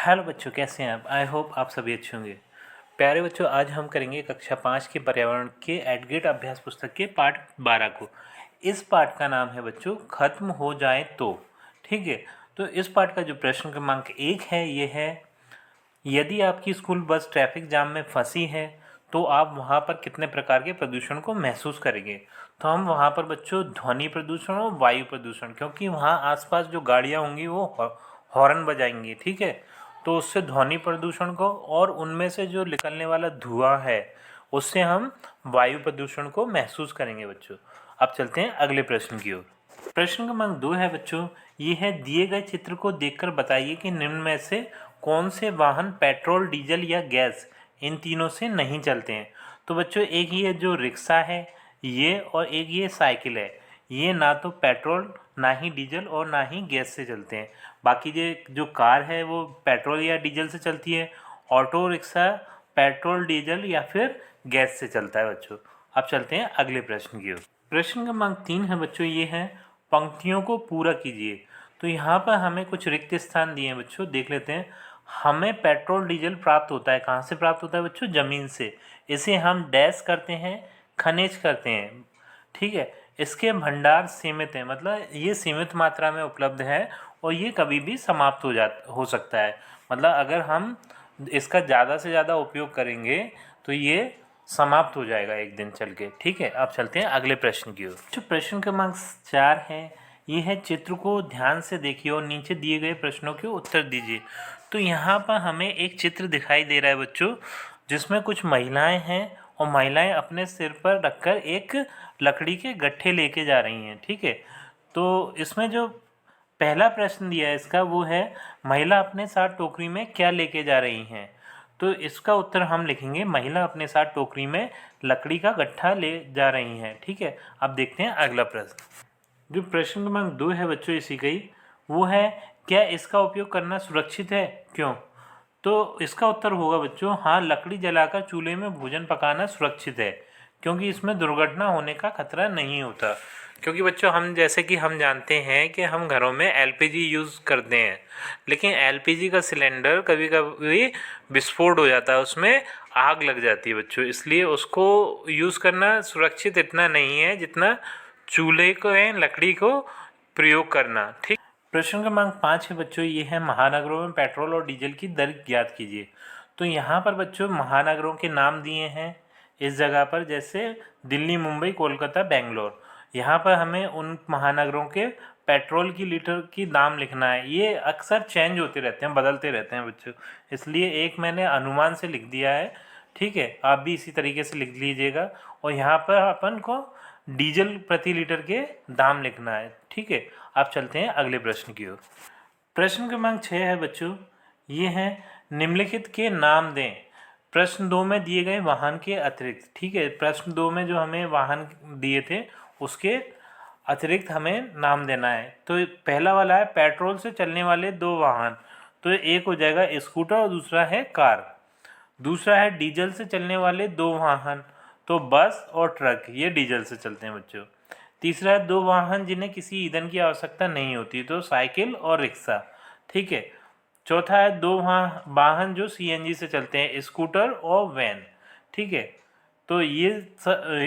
Hello बच्चों, कैसे हैं आप? आई होप आप सभी अच्छे होंगे। प्यारे बच्चों, आज हम करेंगे कक्षा 5 के पर्यावरण के एडग्रेड अभ्यास पुस्तक के पाठ 12 को। इस पाठ का नाम है बच्चों खत्म हो जाए तो। ठीक है, तो इस पाठ का जो प्रश्न क्रमांक 1 है ये है, यदि आपकी स्कूल बस ट्रैफिक जाम में फंसी है तो आप वहाँ पर कितने प्रकार के प्रदूषण को महसूस करेंगे। तो हम वहाँ पर बच्चों ध्वनि प्रदूषण और वायु प्रदूषण, क्योंकि वहाँ आसपास जो गाड़ियाँ होंगी वो हॉर्न बजाएंगी, ठीक है, तो उससे ध्वनि प्रदूषण को और उनमें से जो निकलने वाला धुआं है उससे हम वायु प्रदूषण को महसूस करेंगे बच्चों। अब चलते हैं अगले प्रश्न की ओर। प्रश्न क्रमांक 2 है बच्चों, ये है, दिए गए चित्र को देखकर बताइए कि निम्न में से कौन से वाहन पेट्रोल, डीजल या गैस इन तीनों से नहीं चलते हैं। तो बच्चों एक ये जो रिक्शा है ये, और एक ये साइकिल है, ये ना तो पेट्रोल, ना ही डीजल और ना ही गैस से चलते हैं। बाकी ये जो कार है वो पेट्रोल या डीजल से चलती है। ऑटो रिक्शा पेट्रोल, डीजल या फिर गैस से चलता है बच्चों। अब चलते हैं अगले प्रश्न की ओर। प्रश्न क्रमांक 3 है बच्चों, ये है, पंक्तियों को पूरा कीजिए। तो यहाँ पर हमें कुछ रिक्त स्थान दिए हैं बच्चों, देख लेते हैं। हमें पेट्रोल डीजल प्राप्त होता है, कहाँ से प्राप्त होता है बच्चों? ज़मीन से। इसे हम डैश करते हैं, खनिज करते हैं, ठीक है। इसके भंडार सीमित हैं, मतलब ये सीमित मात्रा में उपलब्ध है और ये कभी भी समाप्त हो सकता है। मतलब अगर हम इसका ज़्यादा से ज़्यादा उपयोग करेंगे तो ये समाप्त हो जाएगा एक दिन चल के, ठीक है। अब चलते हैं अगले प्रश्न की ओर। जो प्रश्न क्रमांक 4 है ये है, चित्र को ध्यान से देखिए और नीचे दिए गए प्रश्नों के उत्तर दीजिए। तो यहाँ पर हमें एक चित्र दिखाई दे रहा है बच्चों, जिसमें कुछ महिलाएं हैं और महिलाएं अपने सिर पर रखकर एक लकड़ी के गट्ठे लेके जा रही हैं, ठीक है। तो इसमें जो पहला प्रश्न दिया है इसका वो है, महिला अपने साथ टोकरी में क्या लेके जा रही हैं। तो इसका उत्तर हम लिखेंगे, महिला अपने साथ टोकरी में लकड़ी का गट्ठा ले जा रही हैं, ठीक है। अब देखते हैं अगला प्रश्न। जो प्रश्न क्रमांक 2 है बच्चों इसी का ही, वो है, क्या इसका उपयोग करना सुरक्षित है, क्यों। तो इसका उत्तर होगा बच्चों, हाँ, लकड़ी जलाकर चूल्हे में भोजन पकाना सुरक्षित है, क्योंकि इसमें दुर्घटना होने का खतरा नहीं होता। क्योंकि बच्चों हम जैसे कि हम जानते हैं कि हम घरों में एलपीजी यूज़ करते हैं, लेकिन एलपीजी का सिलेंडर कभी कभी विस्फोट हो जाता है, उसमें आग लग जाती है बच्चों, इसलिए उसको यूज़ करना सुरक्षित इतना नहीं है जितना चूल्हे को या लकड़ी को प्रयोग करना, ठीक। प्रश्न क्रमांक 5 है बच्चों, ये है, महानगरों में पेट्रोल और डीजल की दर ज्ञात कीजिए। तो यहाँ पर बच्चों महानगरों के नाम दिए हैं इस जगह पर, जैसे दिल्ली, मुंबई, कोलकाता, बेंगलोर। यहाँ पर हमें उन महानगरों के पेट्रोल की लीटर की दाम लिखना है। ये अक्सर चेंज होते रहते हैं, बदलते रहते हैं बच्चों, इसलिए एक मैंने अनुमान से लिख दिया है, ठीक है। आप भी इसी तरीके से लिख लीजिएगा। और यहाँ पर अपन को डीजल प्रति लीटर के दाम लिखना है, ठीक है। आप चलते हैं अगले प्रश्न की ओर। प्रश्न क्रमांक 6 है बच्चों, ये है, निम्नलिखित के नाम दें प्रश्न 2 में दिए गए वाहन के अतिरिक्त, ठीक है। प्रश्न 2 में जो हमें वाहन दिए थे उसके अतिरिक्त हमें नाम देना है। तो पहला वाला है, पेट्रोल से चलने वाले 2 वाहन। तो एक हो जाएगा स्कूटर और दूसरा है कार। दूसरा है डीजल से चलने वाले 2 वाहन, तो बस और ट्रक, ये डीजल से चलते हैं बच्चों। तीसरा है 2 वाहन जिन्हें किसी ईंधन की आवश्यकता नहीं होती, तो साइकिल और रिक्शा, ठीक है। चौथा है 2 वाहन जो सीएनजी से चलते हैं, स्कूटर और वैन, ठीक है। तो ये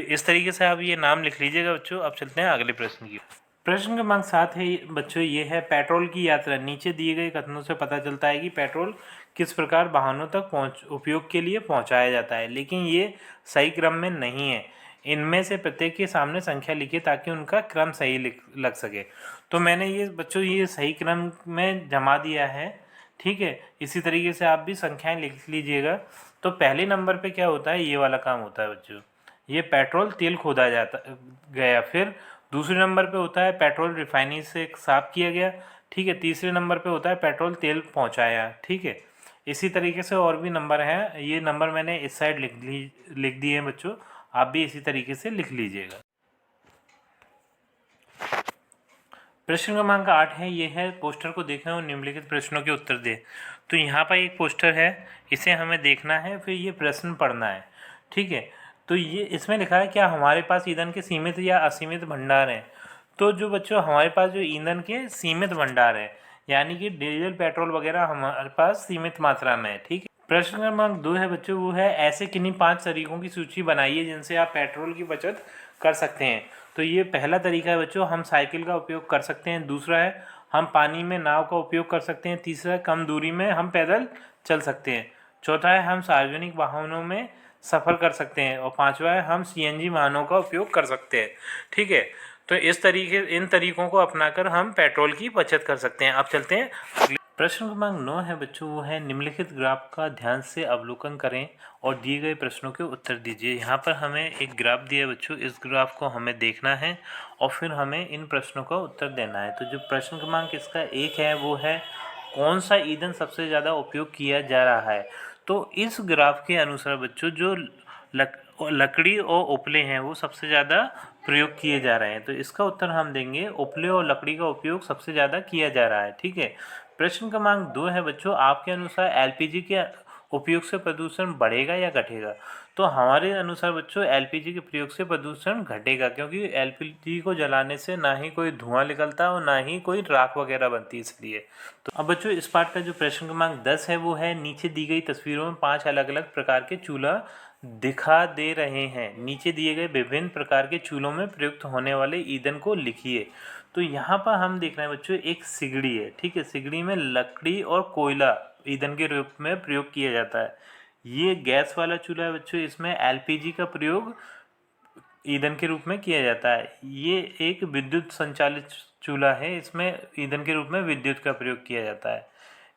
इस तरीके से आप ये नाम लिख लीजिएगा बच्चों। अब चलते हैं अगले प्रश्न की। प्रश्न क्रमांक 7 है बच्चों, ये है, पेट्रोल की यात्रा। नीचे दिए गए कथनों से पता चलता है कि पेट्रोल किस प्रकार वाहनों तक उपयोग के लिए पहुंचाया जाता है, लेकिन ये सही क्रम में नहीं है। इनमें से प्रत्येक के सामने संख्या लिखिए ताकि उनका क्रम सही लग सके। तो मैंने ये बच्चों ये सही क्रम में जमा दिया है, ठीक है। इसी तरीके से आप भी संख्याएं लिख लीजिएगा। तो पहले नंबर पे क्या होता है, ये वाला काम होता है बच्चों, ये पेट्रोल तेल खोदा जाता गया। फिर दूसरे नंबर पे होता है पेट्रोल रिफाइनरी से साफ किया गया, ठीक है। तीसरे नंबर पे होता है पेट्रोल तेल पहुंचाया, ठीक है। इसी तरीके से और भी नंबर हैं, ये नंबर मैंने इस साइड लिख दिए हैं बच्चों, आप भी इसी तरीके से लिख लीजिएगा। प्रश्न क्रमांक 8 है, ये है, पोस्टर को देखें और निम्नलिखित प्रश्नों के उत्तर दें। तो यहाँ पर एक पोस्टर है, इसे हमें देखना है, फिर ये प्रश्न पढ़ना है, ठीक है। तो ये इसमें लिखा है, क्या हमारे पास ईंधन के सीमित या असीमित भंडार हैं। तो जो बच्चों हमारे पास जो ईंधन के सीमित भंडार है, यानी कि डीजल पेट्रोल वगैरह हमारे पास सीमित मात्रा में है। ठीक है। प्रश्न क्रमांक 2 है बच्चों, वो है ऐसे किन्हीं 5 तरीकों की सूची बनाइए जिनसे आप पेट्रोल की बचत कर सकते हैं। तो ये पहला तरीका है बच्चों, हम साइकिल का उपयोग कर सकते हैं। दूसरा है हम पानी में नाव का उपयोग कर सकते हैं। तीसरा है कम दूरी में हम पैदल चल सकते हैं। चौथा है हम सार्वजनिक वाहनों में सफ़र कर सकते हैं। और पांचवा है हम सीएनजी वाहनों का उपयोग कर सकते हैं। ठीक है। तो इन तरीकों को अपनाकर हम पेट्रोल की बचत कर सकते हैं। अब चलते हैं अगले प्रश्न क्रमांक 9 है बच्चों, वो है निम्नलिखित ग्राफ का ध्यान से अवलोकन करें और दिए गए प्रश्नों के उत्तर दीजिए। यहाँ पर हमें एक ग्राफ दिया है बच्चों, इस ग्राफ को हमें देखना है और फिर हमें इन प्रश्नों का उत्तर देना है। तो जो प्रश्न क्रमांक इसका 1 है वो है कौन सा ईंधन सबसे ज़्यादा उपयोग किया जा रहा है। तो इस ग्राफ के अनुसार बच्चों जो लकड़ी और उपले हैं वो सबसे ज़्यादा प्रयोग किए जा रहे हैं। तो इसका उत्तर हम देंगे उपले और लकड़ी का उपयोग सबसे ज़्यादा किया जा रहा है। ठीक है। प्रश्न क्रमांक 2 है बच्चों, आपके अनुसार एलपीजी के उपयोग से प्रदूषण बढ़ेगा या घटेगा। तो हमारे अनुसार बच्चों एलपीजी के प्रयोग से प्रदूषण घटेगा, क्योंकि एलपीजी को जलाने से ना ही कोई धुआं निकलता और ना ही कोई राख वगैरह बनती, इसलिए। तो अब बच्चों इस पार्ट का जो प्रश्न क्रमांक 10 है वो है नीचे दी गई तस्वीरों में 5 अलग अलग प्रकार के चूल्हा दिखा दे रहे हैं। नीचे दिए गए विभिन्न प्रकार के चूल्हों में प्रयुक्त होने वाले ईंधन को लिखिए। तो यहाँ पर हम देख रहे हैं बच्चों एक सिगड़ी है। ठीक है। सिगड़ी में लकड़ी और कोयला ईंधन के रूप में प्रयोग किया जाता है। ये गैस वाला चूल्हा है बच्चों, इसमें एलपीजी का प्रयोग ईंधन के रूप में किया जाता है। ये एक विद्युत संचालित चूल्हा है, इसमें ईंधन के रूप में विद्युत का प्रयोग किया जाता है।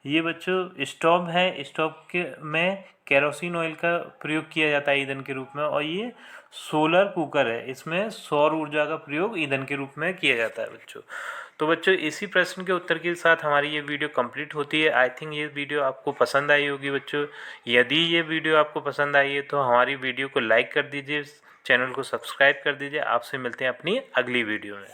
ये बच्चों स्टोव है, स्टोव के में केरोसिन ऑयल का प्रयोग किया जाता है ईंधन के रूप में। और ये सोलर कुकर है, इसमें सौर ऊर्जा का प्रयोग ईंधन के रूप में किया जाता है बच्चों। तो बच्चों इसी प्रश्न के उत्तर के साथ हमारी ये वीडियो कंप्लीट होती है। आई थिंक ये वीडियो आपको पसंद आई होगी बच्चों। यदि ये वीडियो आपको पसंद आई है तो हमारी वीडियो को लाइक कर दीजिए, चैनल को सब्सक्राइब कर दीजिए। आपसे मिलते हैं अपनी अगली वीडियो में।